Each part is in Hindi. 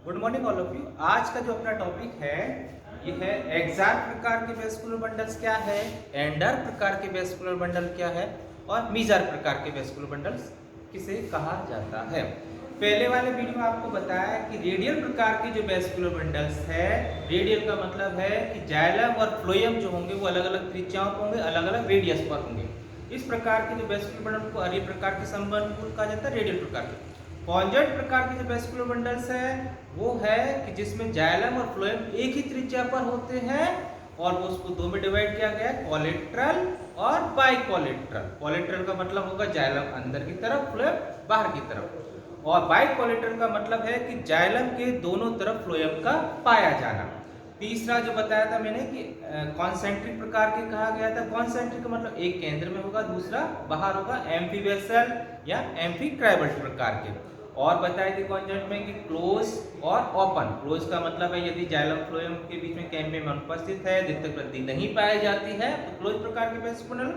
Good morning all of you. आज का जो अपना टॉपिक है ये है एक्सार्क प्रकार के वेस्कुलर बंडल्स क्या है, एंडर प्रकार के वेस्कुलर बंडल क्या है और मीजर प्रकार के वेस्कुलर बंडल्स किसे कहा जाता है। पहले वाले वीडियो में आपको बताया कि रेडियल प्रकार के जो वेस्कुलर बंडल्स है, रेडियल का मतलब है कि जाइलम और फ्लोएम जो होंगे वो अलग अलग त्रिज्याओं पर होंगे, अलग अलग रेडियस पर होंगे। इस प्रकार के जो वेस्कुलर बंडल को अरे प्रकार के संबंध को कहा जाता है रेडियल प्रकार के। कॉन्जॉइंट प्रकार के जो वेस्कुलर बंडल्स है वो है कि जिसमें जाइलम और फ्लोएम एक ही त्रिज्या पर होते हैं और वो उसको दो में डिवाइड किया गया है, कोलेट्रल और बाइकोलेट्रल। कोलेट्रल का मतलब होगा जाइलम अंदर की तरफ, फ्लोएम बाहर की तरफ, और बाइकोलेट्रल का मतलब है कि जाइलम के दोनों तरफ फ्लोएम का पाया जाना। तीसरा जो बताया था मैंने कि कॉन्सेंट्रिक प्रकार के कहा गया था। कॉन्सेंट्रिक का मतलब एक केंद्र में होगा, दूसरा बाहर होगा, एम्फीवेसल या एम्फीक्राइबल प्रकार के। और बताए थे कॉन्जेंट में कि क्लोज और ओपन। क्लोज का मतलब है यदि जाइलम फ्लोएम के बीच में कैम्बियम अनुपस्थित है, द्वितीयक वृद्धि नहीं पाई जाती है तो क्लोज प्रकार के वेस्कुलर बंडल,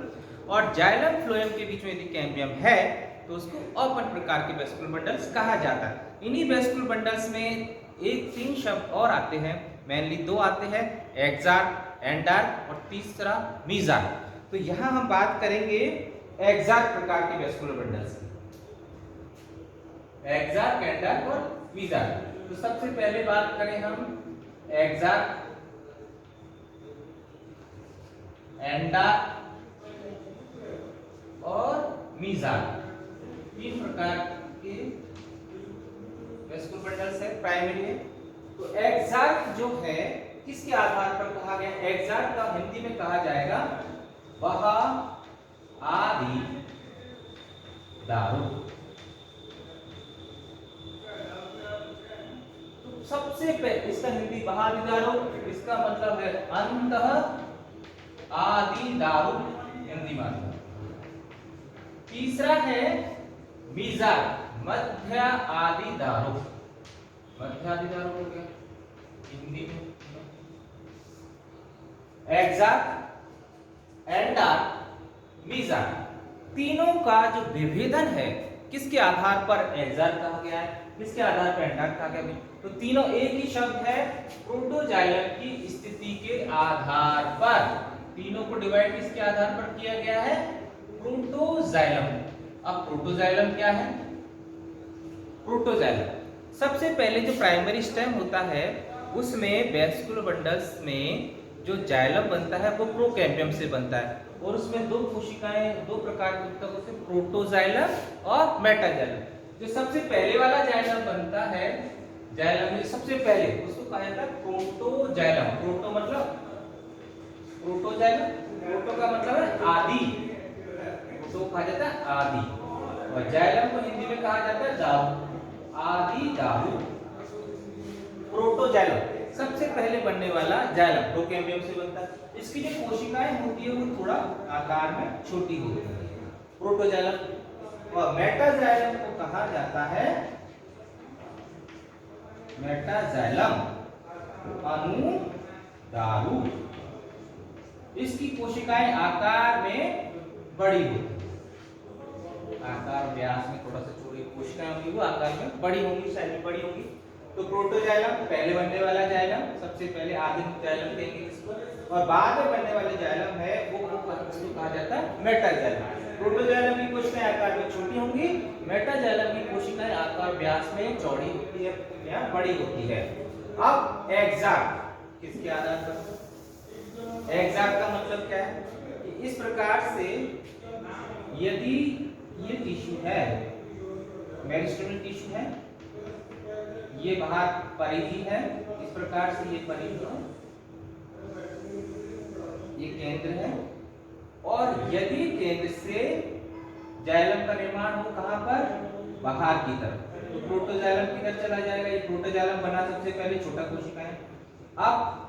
और जाइलम फ्लोएम के बीच में यदि कैम्बियम है तो उसको ओपन प्रकार के वेस्कुलर बंडल्स कहा जाता है। इन्हीं वेस्कुलर बंडल्स में एक तीन शब्द और आते हैं, मेनली दो आते हैं, एक्सार्क, एंडार्क और तीसरा मीजार्क। तो यहां हम बात करेंगे एक्सार्क प्रकार के वेस्कुलर बंडल्स की। एक्सार्क, एंडार्क और मीजार्क। तो सबसे पहले बात करें हम एक्सार्क, एंडार्क और मीजार्क। तीन प्रकार के वेस्कुलर बंडल्स है प्राइमरी है। तो एक्सार्क जो है किसके आधार पर कहा गया? एक्सार्क का हिंदी में कहा जाएगा वह आदि दारू। सबसे पहले इसका हिंदी बहादुदारो, इसका मतलब है अंतः आदि दारू हिंदी माध्यम। तीसरा है मीजार, मध्य आदि दारू। मध्य आदि दारू हो गया हिंदी में। एक्सार्क, एंडार्क, मीजार, तीनों का जो विभेदन है किसके आधार पर एक्सार्क कहा गया है, किसके आधार पर एंडार्क कहा गया है? तो तीनों एक ही शब्द है, प्रोटोजाइलम की स्थिति के आधार पर। तीनों को डिवाइड किसके आधार पर किया गया है? प्रोटोजाइलम। अब प्रोटोजाइलम क्या है? प्रोटोजाइलम सबसे पहले जो प्राइमरी स्टेम होता है उसमें वेस्कुलर बंडल्स में जो जाइलम बनता है वो प्रोकैम्बियम से बनता है, और उसमें दो कोशिकाएं, दो प्रकार के ऊतक होते हैं, प्रोटोजाइलम और मेटाजाइलम। जो सबसे पहले वाला जाइलम बनता है, जाइलम में सबसे पहले उसको कहा जाता है प्रोटोजाइलम। प्रोटो मतलब प्रोटोजाइलम, प्रोटो का मतलब है आदि, प्रोटो कहा जाता है आदि, और जाइलम को हिंदी में कहा जाता है दारू, आदि दारू। प्रोटोजाइलम सबसे पहले बनने वाला जाइलम प्रोकैम्बियम से बनता है। इसकी जो कोशिकाएं होती है वो थोड़ा आकार में छोटी होती है, प्रोटोजाइलम। और मेटाजाइलम को कहा जाता है मेटाजाइलम अनुदारू। इसकी कोशिकाएं आकार में बड़ी होती है, आकार व्यास में थोड़ा सा छोटी कोशिकाएं होंगी, वो आकार में बड़ी होंगी, साइज में बड़ी होंगी। तो प्रोटोजाइलम पहले बनने वाला जाइलम, सबसे पहले आदिम जाइलम कहेंगे इसको, और बाद में बनने वाले जाइलम है वो उसको कहा जाता है मेटाजाइलम। प्रोटोजाइलम की कोशिकाएं आकार में छोटी होंगी, मेटाजाइलम की कोशिकाएं आकार व्यास में चौड़ी होती है या बड़ी होती है। अब एक्सार्क किसके आधार पर? एक्सार्क का मतलब क्या है कि इस प्रकार से यदि ये टिश्यू है, मेरिस्टेमल टिश्यू है, ये बाहर परिधि है, इस प्रकार से ये परिधि है, ये केंद्र है, और यदि केंद्र से जाइलम का निर्माण हो कहां पर? बाहर की तरफ, तो प्रोटोजाइलम किधर चला जाएगा? ये प्रोटोजाइलम बना सबसे पहले छोटा कोशिकाएं। अब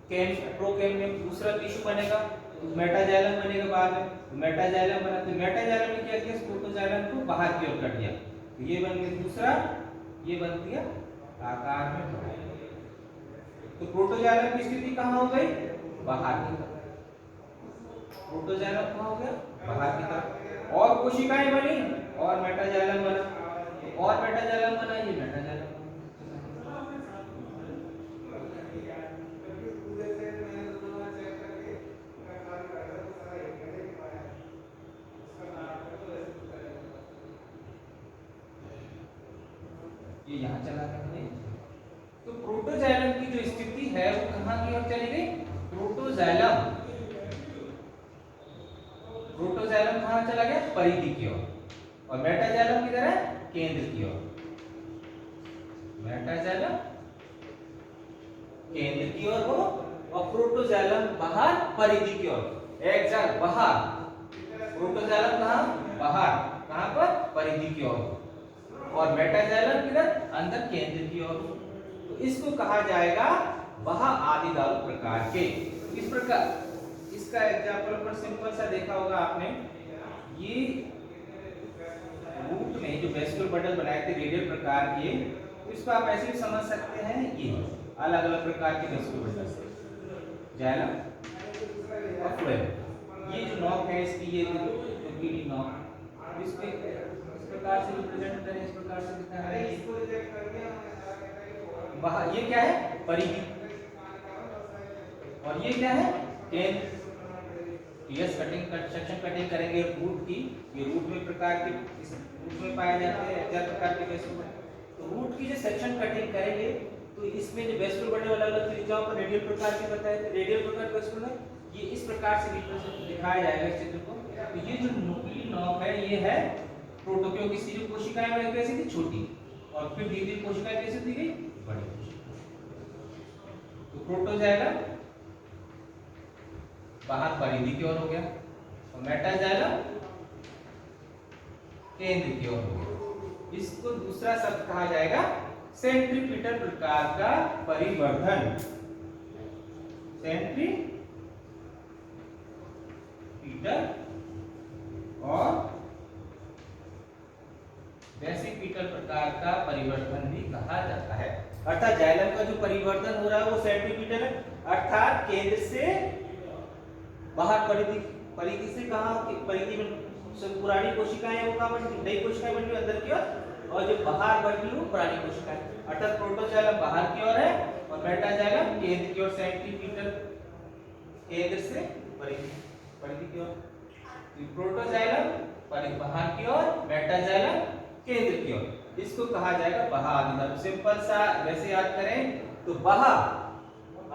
प्रोकैम्बियम दूसरा टिश्यू बनेगा, तो मेटाजाइलम बनेगा बाद में, तो मेटाजाइलम बना, तो मेटाजाइलम ने क्या किया? प्रोटोजाइलम को बाहर की ओर कर दिया, तो ये बन गया दूसरा, ये बन गया आकार में बड़ा। तो प्रोटोजाइलम की स्थिति कहां हो गई? बाहर की तरफ। प्रोटोजाइलम कहां हो गया? बाहर की तरफ। और कोशिकाएं बनी और मेटाजाइलम बना, और मेटाजाइलम बना, ये मेटाजाइलम। ये यहाँ चला गया। तो प्रोटोजाइलम की जो स्थिति है वो कहाँ की ओर चली गई? प्रोटोजाइलम। प्रोटोजाइलम कहाँ चला गया? परिधि की ओर। और मेटाजाइलम किधर है? केंद्र की ओर। मेटाजाइलम केंद्र की ओर हो और प्रोटोजाइलम बाहर परिधि की ओर। एग्जैक्ट बाहर। प्रोटोजाइलम कहाँ? बाहर। कहाँ पर? परिधि की ओर। और मेटाजाइलम किधर? अंदर केंद्र की ओर। तो इसको कहा जाएगा बाह्य आदिदारू प्रकार के। इस प्रकार इसका एग्जांपल पर सिंपल सा देखा होगा आपने। ये रूट में जो वेस्कुलर बंडल बनाए थे रेडियल प्रकार के, इसको आप ऐसे भी समझ सकते हैं। ये अलग अलग प्रकार के वेस्कुलर बंडल से जाइलम और फ्लोएम। ये जो नॉक है इसकी, ये जो बीडी नॉक, इसके इस प्रकार से रिप्रेजेंट करें, इस प्रकार से दिखा रहे हैं। ये क्या है? परिधि। और ये क्या है? केंद्र। यस, सेक्शन कटिंग करेंगे रूट की। ये रूट में प्रकार के, इस रूट में पाए जाते हैं हर प्रकार के वेस्कुलर बंडल। तो रूट की जो सेक्शन कटिंग करेंगे तो इसमें जो वेस्कुलर बंडल अलग अलग त्रिज्याओं पर रेडियल प्रकार के बताए थे। रेडियल प्रकार के वेस्कुलर ये इस प्रकार से दिखाया जाएगा इस चित्र को। तो ये जो न्यूक्लियरी नॉक है ये है प्रोटो, क्योंकि इसकी जो कोशिकाएं हैं कैसी थी? छोटी। और फिर धीरे धीरे कोशिकाएं कैसे दी गई? बड़ी। तो प्रोटोजाइलम बाहर परिधि की ओर हो गया और मेटाजाइलम केंद्र की ओर हो गया। इसको दूसरा शब्द कहा जाएगा सेंट्रीपिटल प्रकार का परिवर्धन। सेंट्रीपिटल और वेसिपिटल प्रकार का परिवर्तन भी कहा जाता है। अर्थात जाइलम का जो परिवर्तन हो रहा है वो सेंट्रीपिटल है, अर्थात केंद्र से बाहर परिधि से कहाँ? परिधि में पुरानी कोशिकाएं वो कहाँ बन, नई कोशिकाएं बन गई अंदर की ओर, और जो बाहर बन गई वो पुरानी कोशिकाएं। अर्थात प्रोटोजाइलम बाहर की ओर है और मेटाजाइलम केंद्र की ओर। सेंट्रीपिटल केंद्र से परिधि की ओर। प्रोटोजाइलम बाहर की ओर, मेटाजाइलम केंद्र की ओर। इसको कहा जाएगा बाह्य आदिदारू। सिंपल सा वैसे याद करें तो बाह्य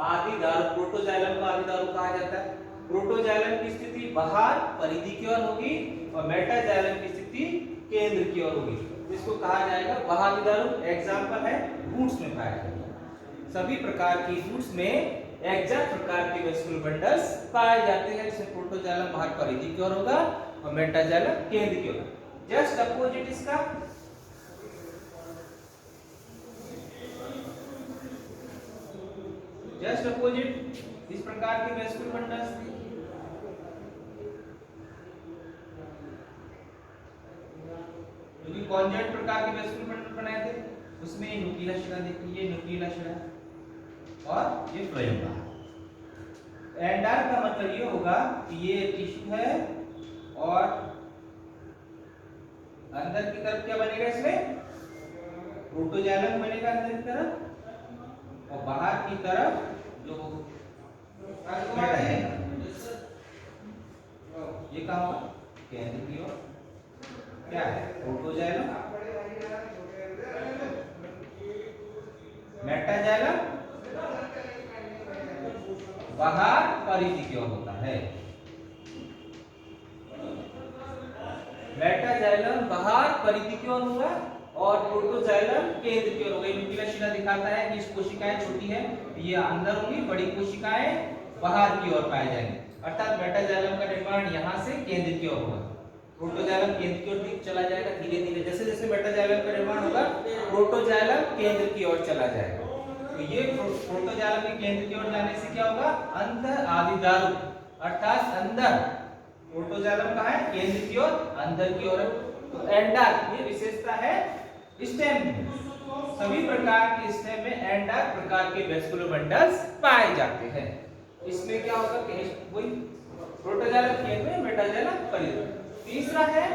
आदिदारू, प्रोटोजाइलम का आदिदारू कहा जाता है। प्रोटोजाइलम की स्थिति बाहर परिधि की ओर होगी और मेटाजाइलम की स्थिति केंद्र की ओर होगी। इसको कहा जाएगा बाह्य आदिदारू। एग्जांपल है रूट्स में पाया जाता। सभी प्रकार की रूट्स में एग्जैक्ट प्रकार के वेस्कुलर बंडल्स पाए जाते हैं, जिसमें प्रोटोजाइलम बाहर परिधि की ओर होगा और मेटाजाइलम केंद्र की ओर। जस्ट अपोजिट इसका जस्ट अपोजिट इस प्रकार के वेस्कुलर बंडल्स जो कि कॉन्जेंट प्रकार के वेस्कुलर बंडल बनाए थे, उसमें न्यूक्लियला शिरा देखिए, ये न्यूक्लियला शिरा और ये फ्लोएम का। एंडर का मतलब ये होगा कि ये टिश्यू है और अंदर की तरफ क्या बनेगा? इसमें प्रोटोजाइलम बनेगा अंदर की तरफ, और बाहर की तरफ जो ये कहाँ होगा? केंद्र की ओर। क्या है? प्रोटोजाइलम, मेटाजाइलम बाहर परिधि की ओर होता है। मेटाजाइलम बाहर परिधि की ओर होगा और प्रोटोजाइलम केंद्र की ओर होगा। न्यूक्लियला शिरा दिखाता है कि इस कोशिकाएं छोटी है, ये अंदर होंगी, बड़ी कोशिकाएं बाहर की ओर पाए जाएंगे। अर्थात मेटाजाइलम का निर्माण यहाँ से केंद्र की ओर होगा। प्रोटोजाइलम केंद्र की ओर चला जाएगा धीरे धीरे। जैसे जैसे मेटाजाइलम का निर्माण होगा प्रोटोजाइलम केंद्र की ओर चला जाएगा। तो ये प्रोटोजाइलम के केंद्र की ओर जाने से क्या होगा? अंदर आदिदारू, अर्थात अंदर। प्रोटोजाइलम कहाँ है? केंद्र की ओर, अंदर की ओर। तो एंडर ये विशेषता है स्टेम में। सभी प्रकार के स्टेम में एंडर प्रकार के वेस्कुलर बंडल्स पाए जाते हैं। इसमें क्या होगा कि वही प्रोटोजाइलम केंद्र में, मेटाजाइलम परिधि। तीसरा है,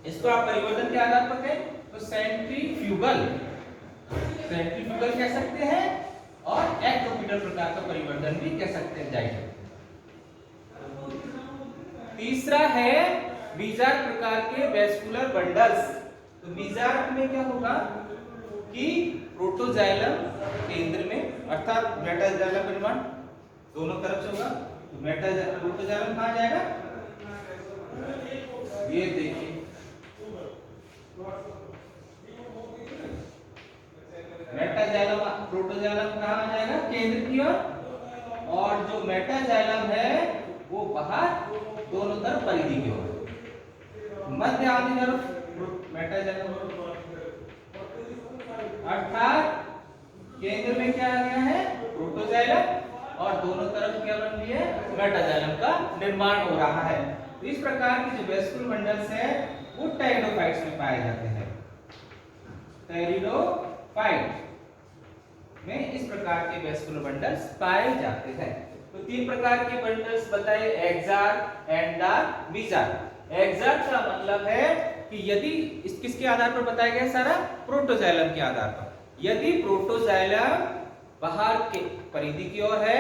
इसको आप परिवर्तन के आधार पर कहें तो सेंट्रीफ्यूगल कह सकते हैं और एक्टोपिटल प्रकार का परिवर्तन भी कह सकते हैं जाइलम। तीसरा है बीजार प्रकार के वेस्कुलर बंडल्स। तो बीजार में क्या होगा? प्रोटोजाइलम केंद्र में, अर्थात मेटाजाइलम का निर्माण दोनों तरफ से होगा। तो प्रोटोजाइलम कहाँ जाएगा, ये देखिए मेटाजाइलम, प्रोटोजाइलम कहाँ जाएगा, केंद्र की ओर, और जो मेटाजाइलम है वो बाहर दोनों तरफ परिधि की ओर। मध्य आदि तरफ मेटाजाइलम, अर्थात केंद्र में क्या आ गया है, प्रोटोजाइलम, और दोनों तरफ क्या बन रही है, मेटाजाइलम का निर्माण हो रहा है। तो इस प्रकार के जो वेस्कुलर बंडल्स है वो टेरिडोफाइट्स में पाए जाते हैं। टेरिडोफाइट में इस प्रकार के वेस्कुलर बंडल्स पाए जाते हैं। तो तीन प्रकार के बंडल्स बताए, एक्सार, एंडार, मीजार। एक्सार का मतलब है कि यदि इस किसके आधार पर बताया गया सारा, प्रोटोजाइलम के आधार पर। यदि प्रोटोजाइलम बाहर के परिधि की ओर है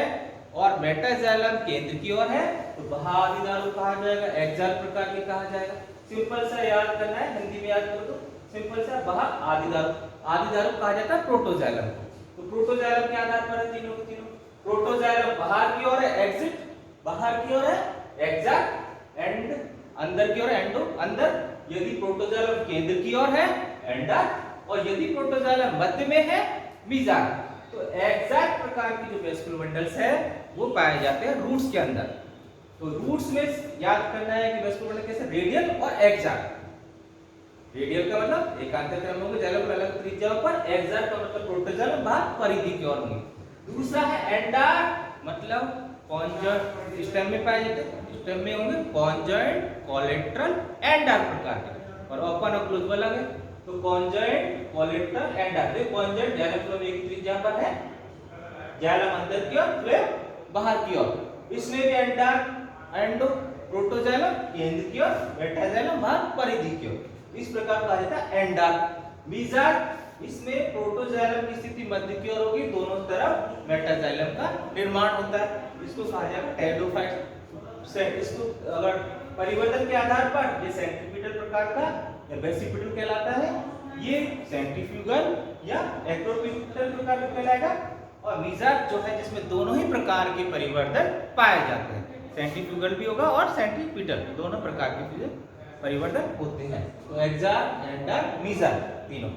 और मेटाजाइलम केंद्र की ओर है तो बहादीदारू कहा जाएगा, एक्सार प्रकार के कहा जाएगा। सिंपल सा याद करना है, हिंदी में याद करो तो सिंपल सा बहा आदिदारू, आदिदारू कहा जाता है प्रोटोजाइलम को। तो प्रोटोजाइलम के आधार पर है तीनों के तीनों। प्रोटोजाइलम बाहर की ओर है एक्सिट, बाहर की ओर है एक्सार, एंड अंदर की ओर एंडो, अंदर। यदि प्रोटोजाइलम केंद्र की ओर है एंडर, और यदि प्रोटोजाइलम मध्य में है मीजार। तो एक्सैक्ट प्रकार की जो वेस्कुलर बंडल्स है वो पाए जाते हैं रूट्स के अंदर। तो रूट्स में याद करना है कि वेस्कुलर बंडल कैसे, रेडियल और एक्सार। रेडियल का मतलब एकांतर क्रम होंगे, जाइलम अलग त्रिज्याओं पर, एक्सार का मतलब प्रोटोजाइलम बाहर परिधि की ओर होंगे। दूसरा है एंडार, मतलब कॉन्जॉइंट स्टेम में पाए जाते हैं, स्टेम में होंगे कॉन्जॉइंट, कोलेट्रल, एंडार प्रकार के, और ओपन और क्लोज अलग है। तो कॉन्जॉइंट, कोलेट्रल, एंडार। देखो कॉन्जॉइंट जाइलम फ्लोएम एक त्रिज्या पर है, जाइलम अंदर की ओर, फ्लोएम बाहर की ओर। इसमें भी एंडार, एंडो, प्रोटोजाइलम केंद्र की ओर, मेटाजाइलम बाहर परिधि की ओर। इस प्रकार कहा जाता है एंडार। मीजार, इसमें प्रोटोजाइलम की स्थिति मध्य की ओर होगी, दोनों तरफ मेटाजाइलम का निर्माण होता है। इसको कहा जाएगा टेरिडोफाइट। इसको अगर परिवर्तन के आधार पर ये सेंट्रीपिटल प्रकार का या वेसिपिटल कहलाता है, ये सेंट्रीफ्यूगल या एक्रोपिटल प्रकार का कहलाएगा। और मीजार जो है जिसमें दोनों ही प्रकार के परिवर्तन पाए जाते हैं, सेंट्रीफ्यूगल भी होगा और सेंट्रीपिटल, दोनों प्रकार के परिवर्तन होते हैं। तो एक्सार, एंडार, मीजार तीनों।